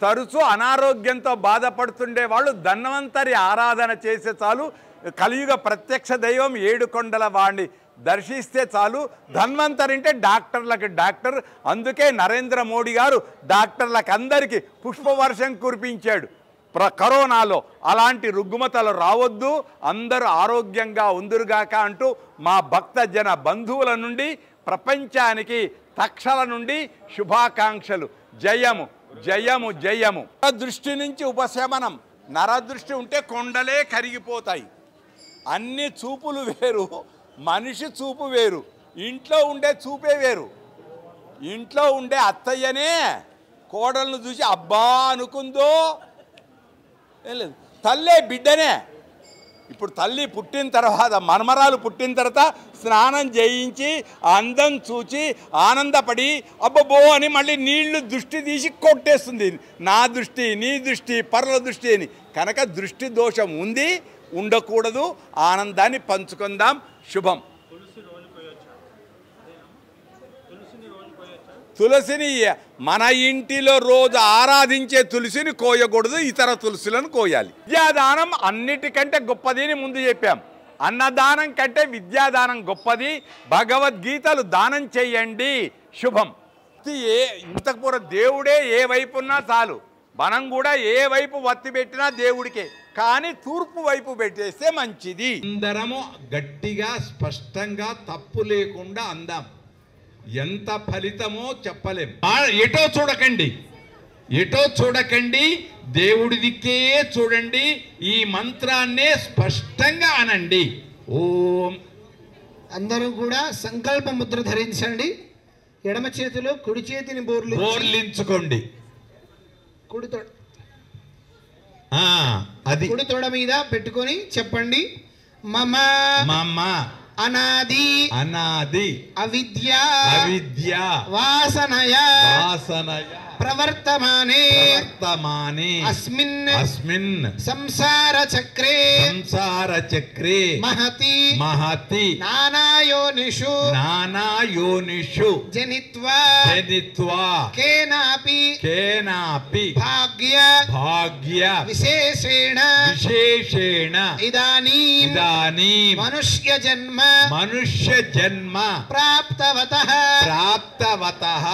తరచూ అనారోగ్యంతో బాధపడుతుండే వాళ్ళు ధన్వంతరి ఆరాధన చేసే చాలు, కలియుగ ప్రత్యక్ష దైవం ఏడుకొండల వాణ్ణి దర్శిస్తే చాలు. ధన్వంతరి అంటే డాక్టర్లకు డాక్టర్. అందుకే నరేంద్ర మోడీ గారు డాక్టర్లకు అందరికీ పుష్పవర్షం కురిపించాడు. కరోనాలో అలాంటి రుగ్మతలు రావద్దు, అందరూ ఆరోగ్యంగా ఉందురుగాక అంటూ మా భక్త జన బంధువుల నుండి ప్రపంచానికి తక్షల నుండి శుభాకాంక్షలు. జయము జయము జయము. దృష్టి నుంచి ఉపశమనం. నరదృష్టి ఉంటే కొండలే కరిగిపోతాయి. అన్ని చూపులు వేరు, మనిషి చూపు వేరు, ఇంట్లో ఉండే చూపే వేరు. ఇంట్లో ఉండే అత్తయ్యనే కోడలను చూసి అబ్బా అనుకుందో ఏం లేదు. తల్లే బిడ్డనే. ఇప్పుడు తల్లి పుట్టిన తర్వాత, మనమరాలు పుట్టిన తర్వాత స్నానం చేయించి అందం చూచి ఆనందపడి అబ్బబో అని మళ్ళీ నీళ్లు దృష్టి తీసి కొట్టేస్తుంది. నా దృష్టి, నీ దృష్టి, పరుల దృష్టి అని. కనుక దృష్టి దోషం ఉంది, ఉండకూడదు. ఆనందాన్ని పంచుకుందాం. శుభం. తులసిని మన ఇంటిలో రోజు ఆరాధించే తులసిని కోయకూడదు, ఇతర తులసులను కోయాలి. విద్యాదానం అన్నిటికంటే గొప్పది అని ముందు చెప్పాం. అన్నదానం కంటే విద్యాదానం గొప్పది. భగవద్గీతలు దానం చెయ్యండి. శుభం. ఇంతకు పూర్వ దేవుడే ఏ వైపు ఉన్నా చాలు, మనం కూడా ఏ వైపు వత్తి పెట్టినా దేవుడికే. కానీ తూర్పు వైపు పెట్టేస్తే మంచిది. అందరము గట్టిగా స్పష్టంగా తప్పు లేకుండా అందాం. ఎంత ఫలితమో చెప్పలేం. ఎటో చూడకండి, ఎటో చూడకండి, దేవుడి దిక్కే చూడండి. ఈ మంత్రాన్నే స్పష్టంగా అనండి. ఓం. అందరూ కూడా సంకల్ప ముద్ర ధరించండి. ఎడమ చేతిలో కుడి చేతిని బోర్లించుకోండి. కుడి తోడ అది కుడి తోడ మీద పెట్టుకొని చెప్పండి. మమ మమ అనాది అనాది అవిద్య అవిద్య వాసనయ వాసనయ ప్రవర్తమానే ప్రవర్తమానే అస్మిన్ అస్మిన్ సంసార చక్రే సంసార చక్రే మహతి మహతి నానాయోనిషు నానాయోనిషు జనిత్వా జనిత్వా కేనాపి కేనాపి భాగ్య భాగ్య విశేషేణ విశేషేణ ఇదానీం ఇదానీం మనుష్య జన్మ మనుష్య జన్మ ప్రాప్తవతః ప్రాప్తవతః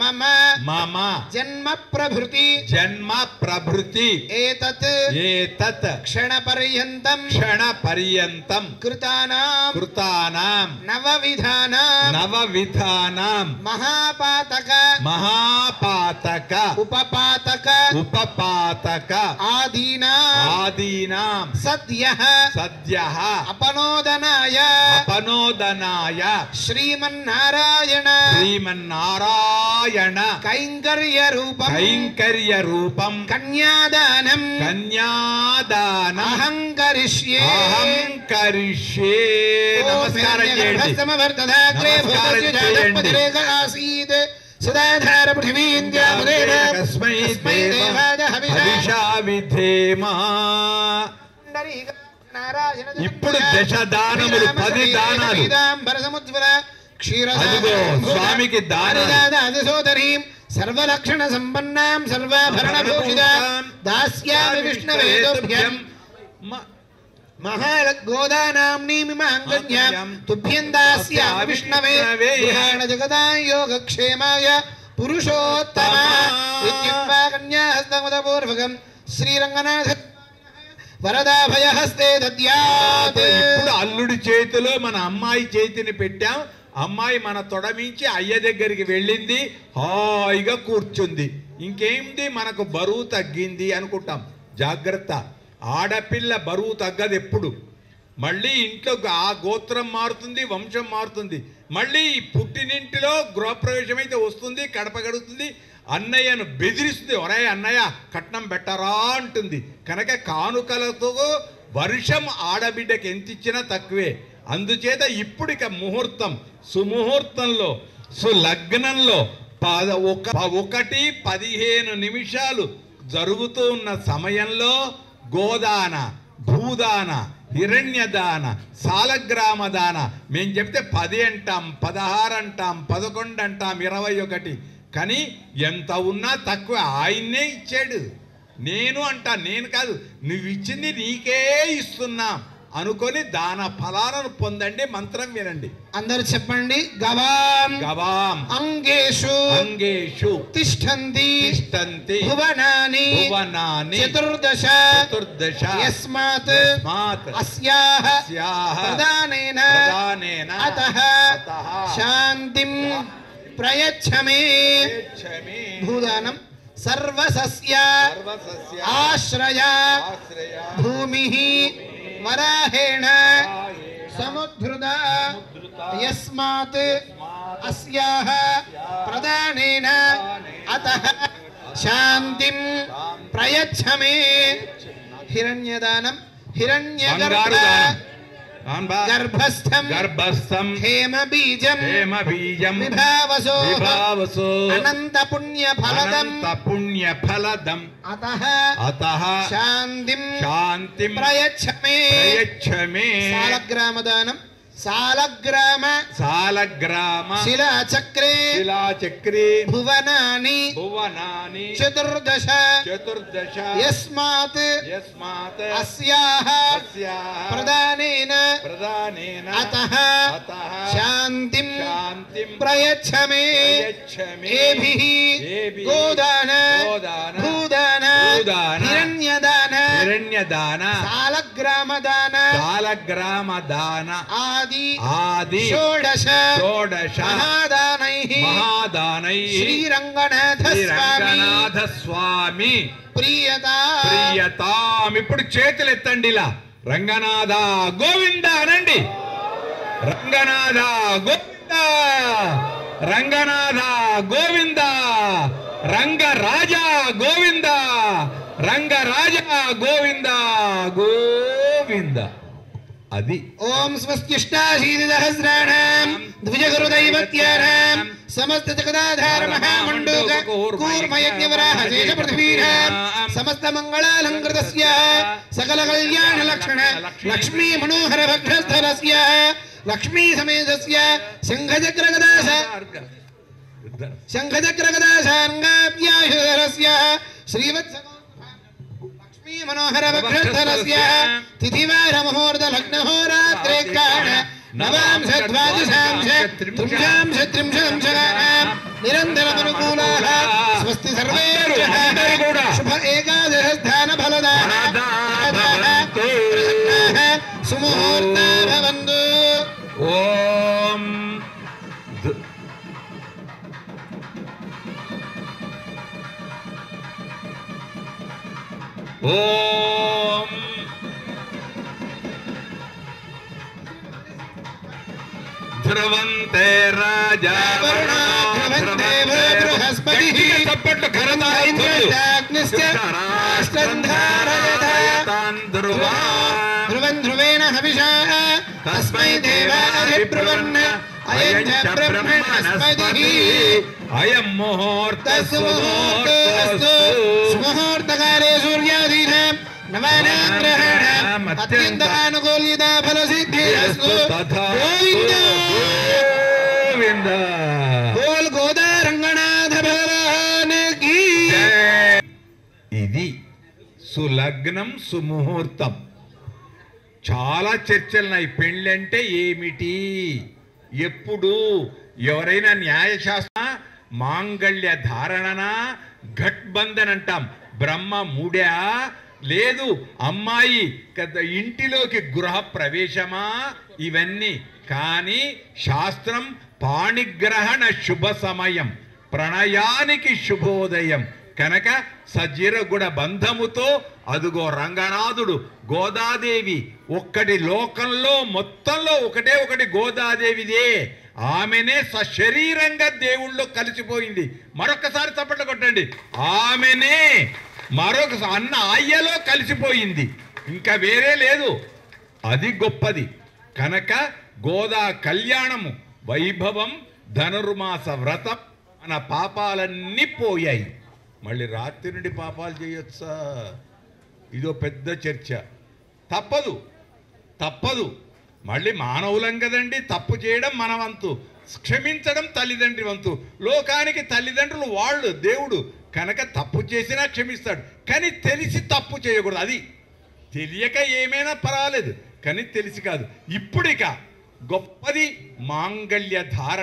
మమ మమ జన్మ ప్రభృతి జన్మ ప్రభృతి ఏతత్ ఏతత్ క్షణ పర్యంతం క్షణ పర్యంతం కృతానాం కృతానాం నవవిధానాం నవవిధానాం మహాపాతక మహాపాతక ఉపపాతక ఉపపాతక ఆదీనాం సద్యః సద్యః అపనోదనాయ అపనోదనాయ శ్రీమన్నారాయణ శ్రీమన్నారాయణ కైంకర్య రూపం కైంకర్య రూపం కన్యాదానం కన్యాదానం అహంకరిష్యే అహంకరిష్యే. నమస్కారం చేయండి. సమవర్తదాగ్రే భూతస్య జాతపతిరేకాసీత్ సదాధార పృథివీంద్యాముదేన కస్మై దేవాయ హవిషా విధేమా. ఇప్పుడు దశదానములు 10 దానాలు. అదిగో స్వామికి దానసోదరీం సర్వలక్షణ సంపన్నాం సర్వాభరణభూషితాం దాస్యామి విష్ణవే తుభ్యం మహాగోదానాంనీమిమాంగన్యాం తుభ్యం దాస్యామి విష్ణవే గృహాణ జగదాం యోగక్షేమాయ పురుషోత్తమ ఇత్యుక్త్వా కన్యాహస్తముదపూర్వకం శ్రీరంగనాథ వరదాభయహస్తే దద్యాత్. ఇప్పుడు అల్లుడి చేతిలో మన అమ్మాయి చేతిని పెట్టాం. అమ్మాయి మన తొడమించి అయ్య దగ్గరికి వెళ్ళింది, హాయిగా కూర్చుంది. ఇంకేంది, మనకు బరువు తగ్గింది అనుకుంటాం. జాగ్రత్త, ఆడపిల్ల బరువు తగ్గదు ఎప్పుడు. మళ్ళీ ఇంట్లో ఆ గోత్రం మారుతుంది, వంశం మారుతుంది. మళ్ళీ పుట్టినింటిలో గృహప్రవేశం అయితే వస్తుంది, కడప గడుస్తుంది, అన్నయ్యను బెదిరిస్తుంది. ఒరే అన్నయ్య కట్నం పెట్టరా అంటుంది. కనుక కానుకలతో వర్షం ఆడబిడ్డకి ఎంత ఇచ్చినా తక్కువే. అందుచేత ఇప్పుడిక ముహూర్తం, సుముహూర్తంలో, సులగ్నంలో 1:15 జరుగుతూ ఉన్న సమయంలో గోదాన, భూదాన, హిరణ్యదాన, సాలగ్రామదాన. మేము చెప్తే 10 అంటాం, 16 అంటాం, 11 అంటాం, 21. కానీ ఎంత ఉన్నా తక్కువ, ఆయన్నే ఇచ్చాడు. నేను కాదు, నువ్వు ఇచ్చింది నీకే ఇస్తున్నా అనుకొని దాన ఫలాలను పొందండి. మంత్రం వినండి, అందరూ చెప్పండి. గవాం గవాం అంగేషు అంగేషు తిష్టంతి తిష్టంతి భువనాని భువనాని చతుర్దశ చతుర్దశ యస్మాత్ యస్మాత్ అస్యాహ అస్యాహ ప్రదానేన ప్రదానేన అతః అతః శాంతిం ప్రయచ్చమే. క్షమే భూదానం సర్వసస్య సర్వసస్య ఆశ్రయ ఆశ్రయ భూమిః వరాహేణ సముద్ధృత యస్మాత్ అస్యాహ ప్రదానేన అతః శాంతిం ప్రయచ్చమే. హిరణ్యదానం హిరణ్యగర్భ గర్భస్థం గర్భస్థం హేమ బీజం హేమ బీజం విభావసో విభావసో అనంత పుణ్య ఫలదం అనంత పుణ్య ఫలదం అతః అతః శాంతిం శాంతిం ప్రయచ్చమే. ప్రయచ్చమే. సాలగ్రామదానం సాలగ్రామ సాలగ్రామ శిలాచక్రే శిలాచక్రే భువనాని భువనాని చతుర్దశ చతుర్దశ యస్మాత్ యస్మాత్ అస్యాహ అస్యాహ ప్రదానేన ప్రదానేన అతః అతః శాంతిం శాంతిం ప్రయచ్చమే. ప్రయచ్చమే. ఏభిః ఏభిః గోదాన గోదాన భూదాన భూదాన హిరణ్యదాన హిరణ్యదాన సాలగ్రామదాన సాలగ్రామదాన ఆది షోడశ షోడశ మహాదానైః మహాదానైః శ్రీరంగనాథ స్వామి శ్రీరంగనాథ స్వామి ప్రియతాం. ప్రియతాం. ఇప్పుడు చేతులు ఎత్తండి ఇలా. రంగనాథ గోవింద అనండి. రంగనాథ గోవింద, రంగనాథ గోవింద, రంగరాజా గోవింద, రంగరాజా గోవింద గోవింద. అది ఓం స్వస్తిష్టాశీతిసహస్రాణాం ద్విజగురుదైవత్యానాం సమస్త జగదాధార మహామండూక కూర్మయజ్ఞవరాహ శేష పృథ్వీరాం సమస్త మంగళాలంకృతస్య సకల కళ్యాణ లక్షణ లక్ష్మీ మనోహర భక్షస్థలస్య లక్ష్మీ సమేతస్య శంఖచక్రగదాసాంగాభ్యాయుధరస్య శ్రీవత్స మనోహర భక్షస్థలస్య తిథివార ముహూర్త లగ్నహోరాత్రే కాణ నవాంశ ద్వాదశాంశ త్రింశాంశ త్రింశంశగానాం నిరంతరమనుకూలాః స్వస్తి సర్వేభ్యః శుభ ఏకాదశ స్థాన ఫలదానాః సుముహూర్తా భవంతు. ఓం ఓం ధ్రువంతే రాజా ధ్రువంతే బృహస్పతిః చప్పట్లు ధ్రువం ధ్రువేణ హవిషా తస్మై దేవాభిబ్రువన్ అయం చ బ్రహ్మణస్పతిః అయం ముహూర్తస్తు సుముహూర్తకాలే సూర్యాదీనాం నవానాం గ్రహాణాం అత్యంతానుకూల్యత ఫలసిద్ధిరస్తు. గోవింద గోవింద. బోల్ గోదా రంగనాథ భగవానికి. ఇది సులగ్నం సుముహూర్తం. చాలా చర్చలున్నాయి. పెళ్ళంటే ఏమిటి, ఎప్పుడు, ఎవరైనా న్యాయశాస్త్ర మాంగళ్య ధారణనా ఘట్బంధన్ అంటాం. బ్రహ్మ మూడా, లేదు అమ్మాయి ఇంటిలోకి గృహ ప్రవేశమా, ఇవన్నీ. కానీ శాస్త్రం పాణిగ్రహణ శుభ సమయం, ప్రణయానికి శుభోదయం కనుక సజిరగుడ బంధముతో అదుగో రంగనాథుడు గోదాదేవి ఒక్కటి లోకంలో మొత్తంలో ఒకటే ఒకటి గోదాదేవిదే. ఆమెనే సశరీరంగా దేవుళ్ళో కలిసిపోయింది. మరొకసారి చప్పట్లు కొట్టండి. ఆమెనే మరొక అన్న అయ్యలో కలిసిపోయింది, ఇంకా వేరే లేదు. అది గొప్పది కనుక గోదా కళ్యాణము వైభవం, ధనుర్మాస వ్రతం. మన పాపాలన్నీ పోయాయి. మళ్ళీ రాత్రి నుండి పాపాలు చేయొచ్చా? ఇదో పెద్ద చర్చ. తప్పదు తప్పదు. మళ్ళీ మానవులం కదండి, తప్పు చేయడం మన వంతు, క్షమించడం తల్లిదండ్రి వంతు. లోకానికి తల్లిదండ్రులు వాళ్ళు, దేవుడు కనుక తప్పు చేసినా క్షమిస్తాడు. కానీ తెలిసి తప్పు చేయకూడదు. అది తెలియక ఏమైనా పర్వాలేదు, కానీ తెలిసి కాదు. ఇప్పుడిక గొప్పది మాంగళ్య ధారణ.